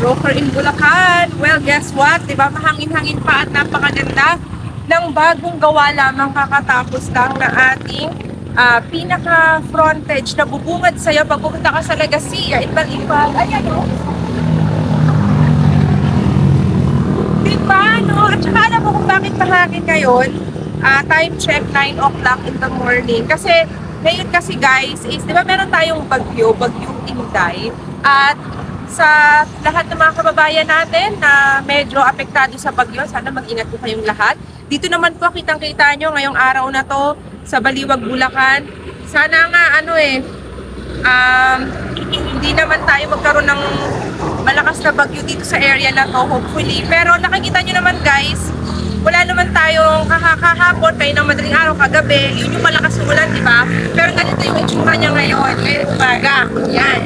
broker in Bulacan. Well, guess what? Diba mahangin-hangin pa at napakaganda ng bagong gawa lamang kakatapos lang na ating pinaka-frontage na bubungad sa'yo pag pupunta ka sa Legacia, Ibal-Ibal. Ayan o. Diba, no? At saka alam mo kung bakit mahangin ngayon? Time check, 9 o'clock in the morning. Kasi, ngayon kasi guys, is, di ba meron tayong bagyong Inday. At sa lahat ng mga kababayan natin na medyo apektado sa bagyo, sana mag-ingat po kayong lahat. Dito naman po, kitang-kita nyo ngayong araw na to sa Baliwag, Bulacan. Sana nga, hindi naman tayo magkaroon ng malakas na bagyo dito sa area na to, hopefully. Pero nakikita nyo naman guys, wala naman tayong kahapon, kayo ng madaling araw, kagabi, yun yung malakas ng ulan, di ba? Pero ganito yung itsura niya ngayon, umaga. Yan.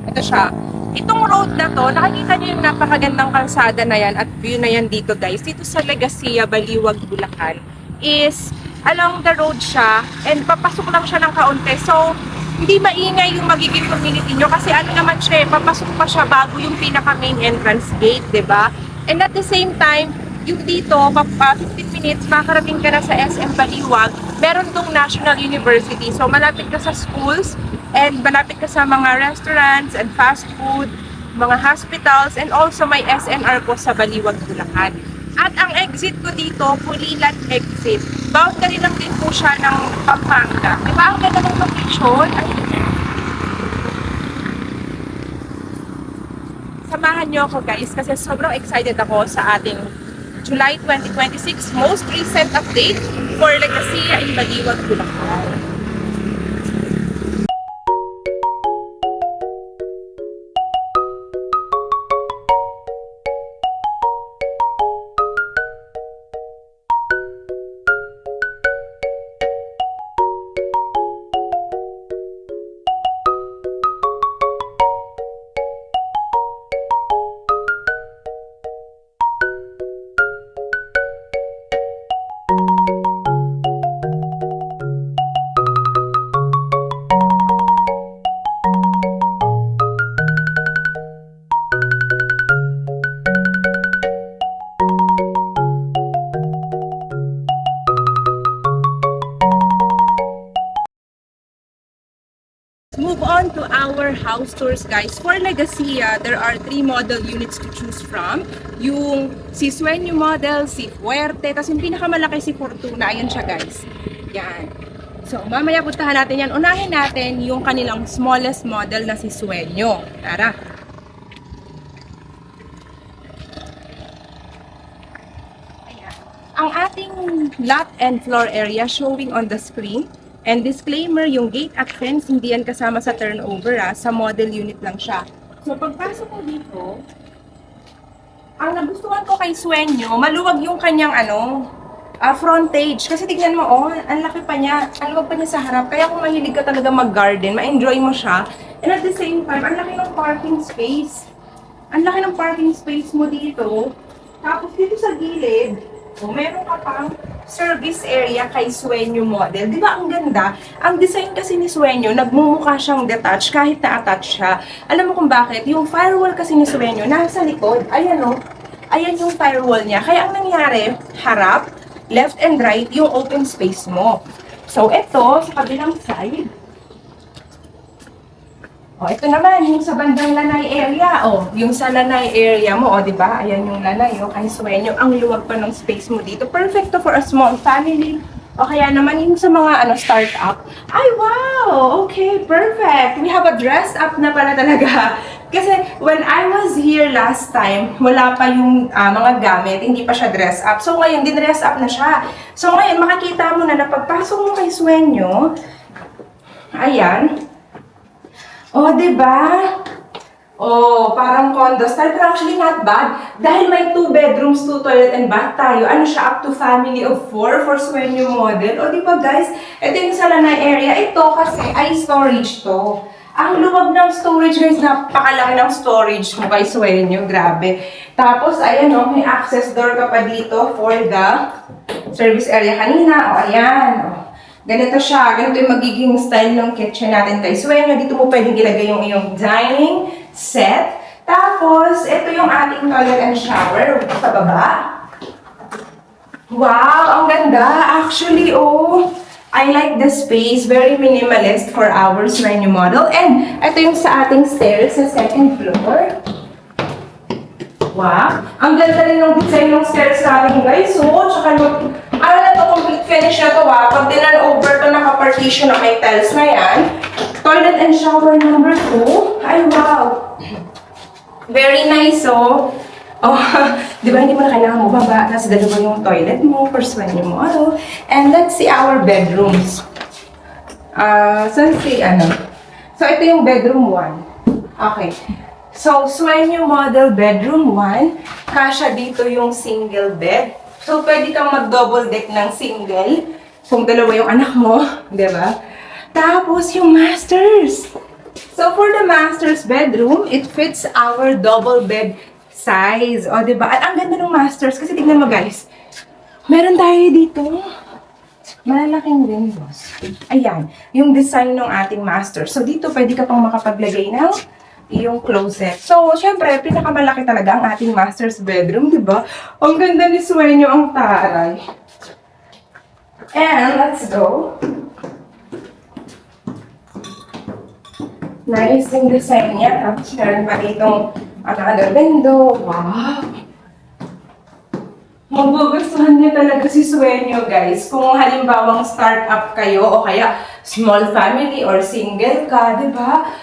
Ito siya. Itong road na to, nakikita niyo yung napakagandang kalsada na yan at view na yan dito guys. Dito sa Legacia, Baliwag, Bulacan is along the road siya and papasok lang siya ng kaunti. So, hindi maingay yung magiging community nyo kasi naman siya, papasok pa siya bago yung pinaka main entrance gate, 'di ba? And at the same time, yung dito, 15 minutes, makakarating ka na sa SM Baliwag, meron tong National University. So, malapit ka sa schools and malapit ka sa mga restaurants and fast food, mga hospitals, and also may SNR po sa Baliwag, Bulacan. At ang exit ko dito, Pulilan exit. Boundary lang din po siya ng Pampanga. Diba ang ganda ng location? Samahan nyo ako guys kasi sobrang excited ako sa ating July 2026 most recent update for Legacia in Baliwag, Bulacan. Move on to our house tours guys. For Legacia, there are 3 model units to choose from. Yung si Sueño model, si Fuerte, tapos yung pinakamalaki si Fortuna. Ayan siya guys. Yan. So mamaya puntahan natin yan. Unahin natin yung kanilang smallest model na si Sueño. Tara. Ayan. Ang ating lot and floor area showing on the screen. And disclaimer, yung gate at fence, hindi yan kasama sa turnover sa model unit lang siya. So pagpasok ko dito, ang nagustuhan ko kay Sueño, maluwag yung kanyang frontage. Kasi tignan mo, ang laki pa niya, ang luwag pa niya sa harap. Kaya kung mahilig ka talaga mag-garden, ma-enjoy mo siya. And at the same time, ang laki ng parking space. Ang laki ng parking space mo dito. Tapos dito sa gilid, meron ka pang service area kay Sueño model. Di ba ang ganda? Ang design kasi ni Sueño, nagmumukha siyang detached kahit na-attach siya. Alam mo kung bakit? Yung firewall kasi ni Sueño, nasa likod. Ayan o. Ayan yung firewall niya. Kaya ang nangyari, harap, left and right, yung open space mo. So, ito, sa kabilang side, ito naman, yung sa bandang lanay area. Yung sa lanay area mo, di ba? Ayan yung lanay, kay Sueño. Ang luwag pa ng space mo dito. Perfect to for a small family. O kaya naman yung sa mga start-up. Ay, wow! Okay, perfect. We have a dress-up na pala talaga. Kasi when I was here last time, wala pa yung mga gamit. Hindi pa siya dress-up. So ngayon, din-dress-up na siya. So ngayon, makikita mo na pagpasok mo kay Sueño, ayan. Diba? Parang condo style, pero actually not bad. Dahil may 2 bedrooms, 2 toilet and bath tayo, siya up to family of 4 for Sueño model. Diba guys? Ito yung sa lanay area. Ito kasi ay storage to. Ang luwag ng storage guys, napakalaki ng storage mo kay Sueño. Grabe. Tapos, ayan may access door ka pa dito for the service area kanina. Ayan. Ganito siya. Ganito yung magiging style ng kitchen natin kay Sueño. Dito mo pwedeng ilagay yung iyong dining set. Tapos, ito yung ating toilet and shower sa baba. Wow, ang ganda. Actually, oh, I like the space. Very minimalist for our Sueño model. And ito yung sa ating stairs sa second floor. Wow, ang ganda rin ng design ng stairs namin, guys. So, tsaka ano na to, complete finish na to, ha. Pag tinan over to, naka-partition na may tiles na yan. Toilet and shower number 2. Ay, wow. Very nice, oh. Oh, di ba hindi mo na kailangan mo baba? Tapos dalawa yung toilet mo for Sueño model. And let's see our bedrooms. So, ito yung bedroom 1. Okay. So, Sueño model bedroom 1. Kasya dito yung single bed. So, pwede kang mag-double deck ng single. Kung dalawa yung anak mo, di ba? Tapos, yung masters. So, for the master's bedroom, it fits our double bed size. O, diba? At ang ganda ng masters. Kasi tignan mo, guys. Meron tayo dito. Malalaking windows. Ayan. Yung design ng ating master. So, dito pwede ka pang makapaglagay ng yung closet. So, syempre, pinakamalaki talaga ang ating master's bedroom, diba? Ang ganda ni Sueño, ang taray. And, let's go. Nice yung design niya. Tapos meron pa ditong another window. Wow! Magugustuhan niyo talaga si Sueño, guys. Kung halimbawang start-up kayo o kaya small family or single ka, di ba?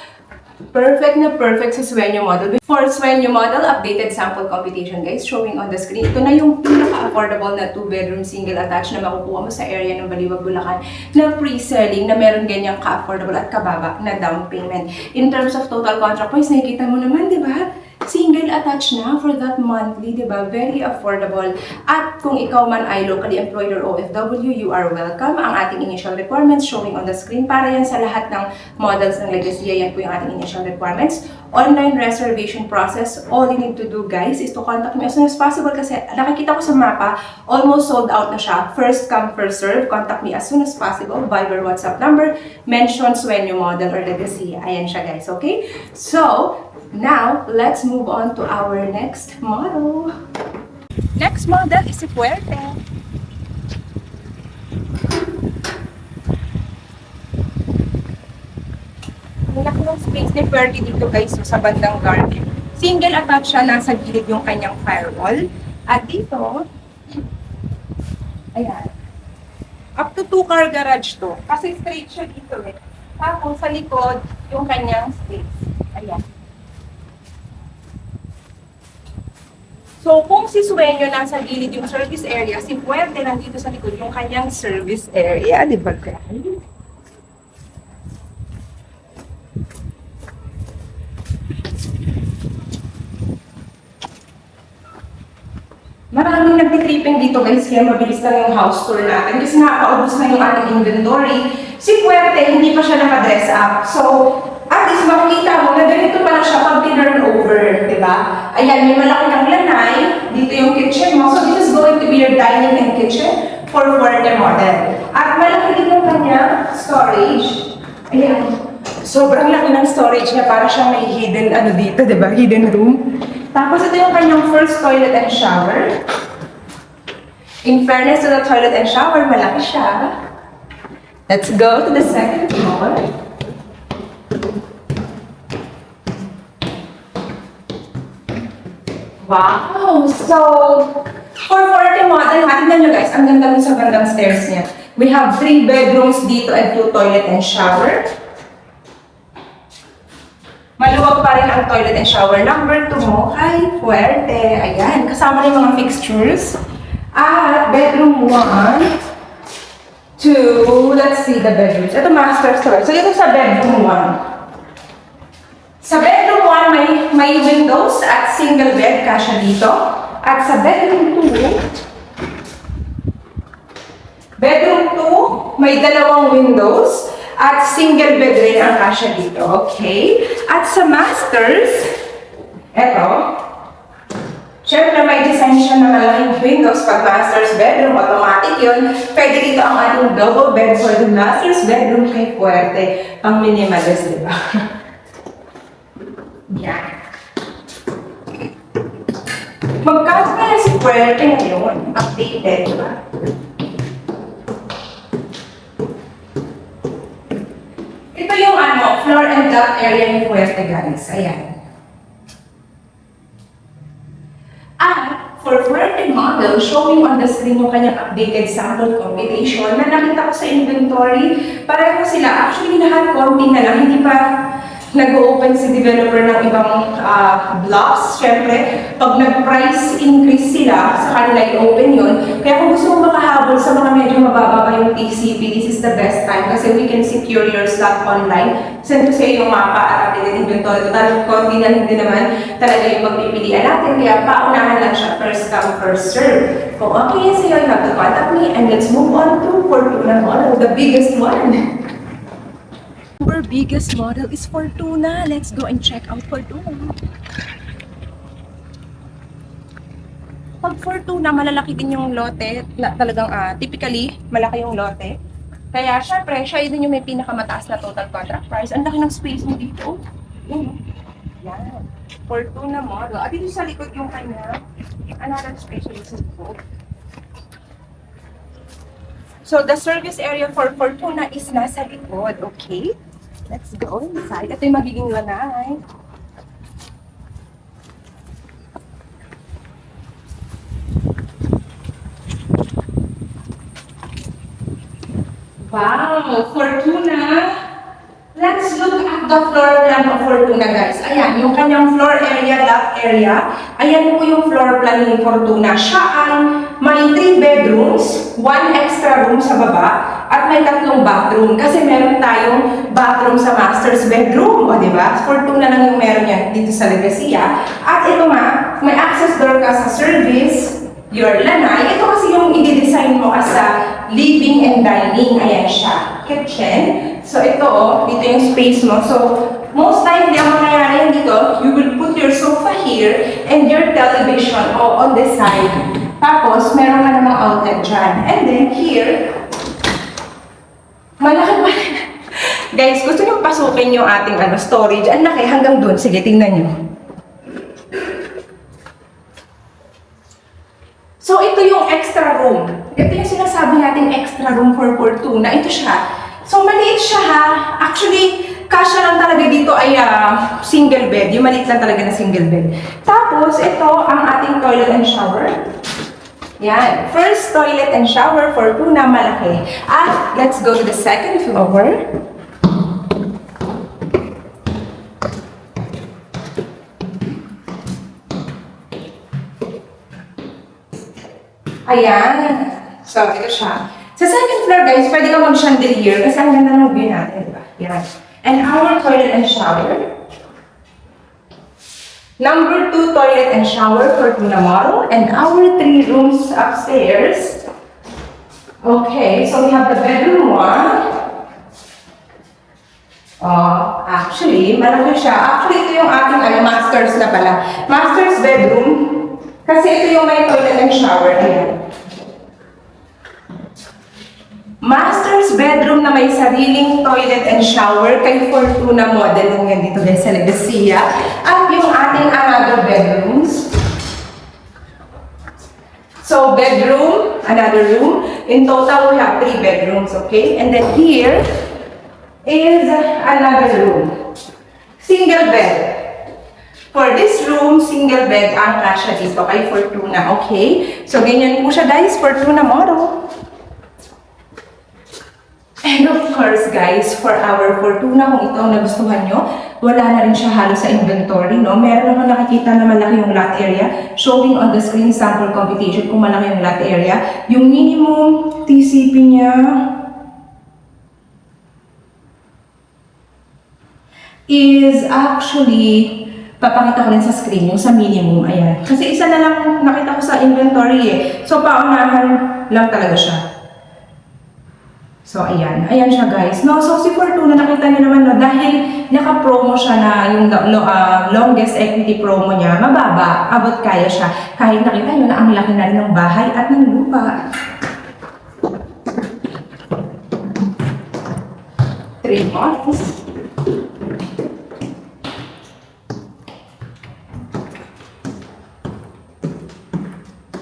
Perfect na perfect sa Sueño model. For Sueño model, updated sample computation, guys, showing on the screen. Ito na yung pinaka-affordable na 2-bedroom single attached na makukuha mo sa area ng Baliwag, Bulacan na pre-selling na meron ganyang ka-affordable at kababa na down payment. In terms of total contract price, nakikita mo naman, di ba? Single attached na for that monthly, di ba? Very affordable. At kung ikaw man ay locally employed or OFW, you are welcome. Ang ating initial requirements showing on the screen. Para yan sa lahat ng models ng Legacia, yan po yung ating initial requirements. Online reservation process. All you need to do, guys, is to contact me as soon as possible kasi nakikita ko sa mapa, almost sold out na siya. First come, first serve. Contact me as soon as possible. Viber, WhatsApp number. Mention Sueño model or Legacia. Ayan siya, guys. Okay? So, now, let's move on to our next model. Next model is si Fuerte. Ang laki ng space ni Fuerte dito, guys, sa bandang garden. Single attached siya, nasa gilid yung kanyang firewall. At dito, ayan, up to 2-car garage to. Kasi straight siya dito eh. Tapos sa likod, yung kanyang space. Ayan. So, kung si Sueño nasa gilid yung service area, si Fuerte nandito sa likod yung kanyang service area, di ba, guys? Maraming nagtitripping dito, guys, kaya mabilis lang yung house tour natin kasi nakakaubos na yung ating inventory. Si Fuerte, hindi pa siya naka-dress up. So, at least makikita mo na ganito pala siya pag turn over, di ba? Ayan, may malaki ng lanay. Dito yung kitchen mo. So, this is going to be your dining and kitchen for Fuerte model. At malaki din yung kanya storage. Ayan. Sobrang laki ng storage niya para siyang may hidden, dito, di ba? Hidden room. Tapos, ito yung kanyang first toilet and shower. In fairness to the toilet and shower, malaki siya. Let's go to the second floor. Wow! So, for Fuerte model, tingnan nyo guys, ang ganda sa bandang stairs niya. We have 3 bedrooms dito and 2 toilet and shower. Maluwag pa rin ang toilet and shower number 2 mo kay Fuerte. Ayan, kasama na yung mga fixtures. At bedroom 1, 2, let's see the bedrooms. Ito master story. So, ito sa bedroom 1. Sa bedroom 1, may windows at single bed, kasya dito. At sa bedroom 2, may dalawang windows at single bed rin ang kasya dito. Okay? At sa masters, eto, syempre may design siya na malaking windows pag master's bedroom, automatic yun. Pwede dito ang ating double bed for the master's bedroom kay Fuerte. Ang minimalist, di ba? Yan. Magkano kaya si Puerte ngayon? Updated, di ba? Ito yung floor and lot area ni Puerte, guys. Ayan. At for Puerte model, showing on the screen yung kanyang updated sample computation na nakita ko sa inventory, pareho sila. Actually, lahat konti na lang. Hindi pa nag-open si developer ng ibang blocks. Siyempre, pag nag-price increase sila, sa kanila i-open yun. Kaya kung gusto mong makahabol sa mga medyo mababa pa yung TCP, this is the best time kasi we can secure your slot online. Send ko sa iyo yung mapa at updated inventory. Total, konti na hindi naman talaga yung magpipilian natin. Kaya paunahan lang siya, first come, first serve. Kung okay sa'yo, you have to contact me and let's move on to Fortuna model, the biggest one. Our biggest model is Fortuna. Let's go and check out Fortuna. Pag Fortuna, malalaki din yung lote. Talagang typically, malaki yung lote. Kaya syempre, siya din yung may pinakamataas na total contract price. Ang laki ng space mo dito. Yan. Fortuna model. At dito sa likod yung kanya, another specialist po. So, the service area for Fortuna is nasa likod, okay? Let's go inside. Ito yung magiging lanay. Wow! Fortuna! Let's look at the floor plan of Fortuna, guys. Ayan, yung kanyang floor area, lot area. Ayan po yung floor plan ni Fortuna. Siya ang may 3 bedrooms, 1 extra room sa baba, at may 3 bathroom. Kasi meron tayong bathroom sa master's bedroom, o diba? Fortuna lang yung meron yan dito sa Legacia. At ito nga, may access door ka sa service, your lanay. Ito kasi yung i-design mo as a living and dining. Ayan siya. Kitchen. So ito, dito yung space mo. So, most likely ang mangyayari dito, you will put your sofa here and your television on the side. Tapos, meron ka namang outlet dyan. And then here, malaki pa. Guys, gusto nyo pasukin yung ating storage. Ang laki hanggang dun. Sige, tingnan nyo. So, ito yung extra room. Ito yung sinasabi natin extra room for Fortuna. Ito siya. So, maliit siya ha. Actually, kasya lang talaga dito ay single bed. Yung maliit lang talaga na single bed. Tapos, ito ang ating toilet and shower. Yan. First toilet and shower, Fortuna, malaki. At, let's go to the second floor. Ayan. So, ito siya. Sa second floor, guys, pwede ka mag-chandelier kasi ang ganda ng view natin, diba? Yan. And our toilet and shower. Number 2 toilet and shower, Fortuna model. And our 3 rooms upstairs. Okay, so we have the bedroom 1. Actually, malaki siya. Actually, ito yung ating master's na pala. Master's bedroom. Kasi ito yung may toilet and shower. Ayan. Master's bedroom na may sariling toilet and shower kay Fortuna model lang yan dito guys sa Legacia. At yung ating another bedrooms. So, bedroom, another room. In total, we have 3 bedrooms, okay? And then here is another room. Single bed. For this room, single bed ang kasya dito kay Fortuna, okay? So, ganyan po siya guys, Fortuna model. And of course, guys, for our Fortuna, kung ito ang nagustuhan nyo, wala na rin siya halos sa inventory, no? Meron ako nakikita na malaki yung lot area, showing on the screen sample computation kung malaki yung lot area. Yung minimum TCP niya is actually, papakita ko rin sa screen yung sa minimum, ayan. Kasi isa na lang nakita ko sa inventory eh. So, paunahan lang talaga siya. So, ayan. Ayan siya, guys. No, so, si Fortuna, nakita niyo naman, no, dahil naka-promo siya na yung longest equity promo niya, mababa, abot kaya siya. Kahit nakita niyo na ang laki na rin ng bahay at ng lupa. 3 months.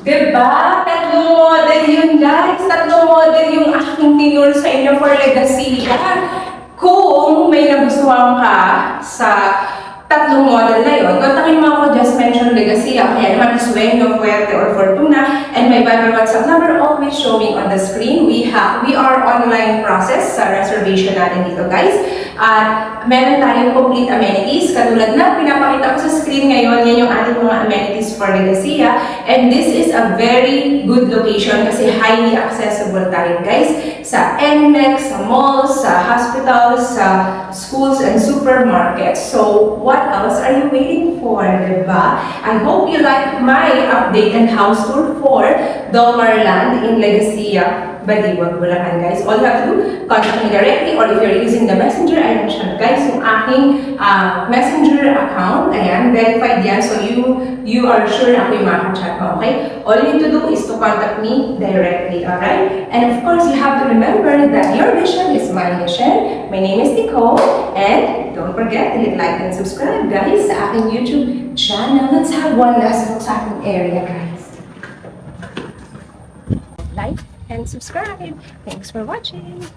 Diba? Tatlong model yun, guys. Tatlong model yung aking tinur sa inyo for Legacia. Kung may nagustuhan ka sa tatlong model na yun, kontakin mo ako, just mention Legacia. Kaya naman, Sueño, Fuerte, or Fortuna. And my Viber WhatsApp number always showing on the screen. We are online process sa reservation natin dito, guys. At meron tayong complete amenities. Katulad na pinapakita ko sa screen ngayon, yan yung ating mga amenities for Legacia. And this is a very good location kasi highly accessible tayo, guys. Sa NLEX, sa malls, sa hospitals, sa schools and supermarkets. So, what else are you waiting for, diba? I hope you like my update and house tour for Domarland in Legacia, Baliwag, Bulacan, guys. All you have to do, contact me directly, or if you're using the messenger, ayan siya, guys, yung aking messenger account, ayan, verified yan, so you are sure ako yung makaka-chat mo, okay? All you need to do is to contact me directly, alright? And of course, you have to remember that your mission is my mission. My name is Nicole, and don't forget to hit like and subscribe, guys, sa aking YouTube channel. Let's have one last look sa ating area, guys. Like and subscribe. Thanks for watching.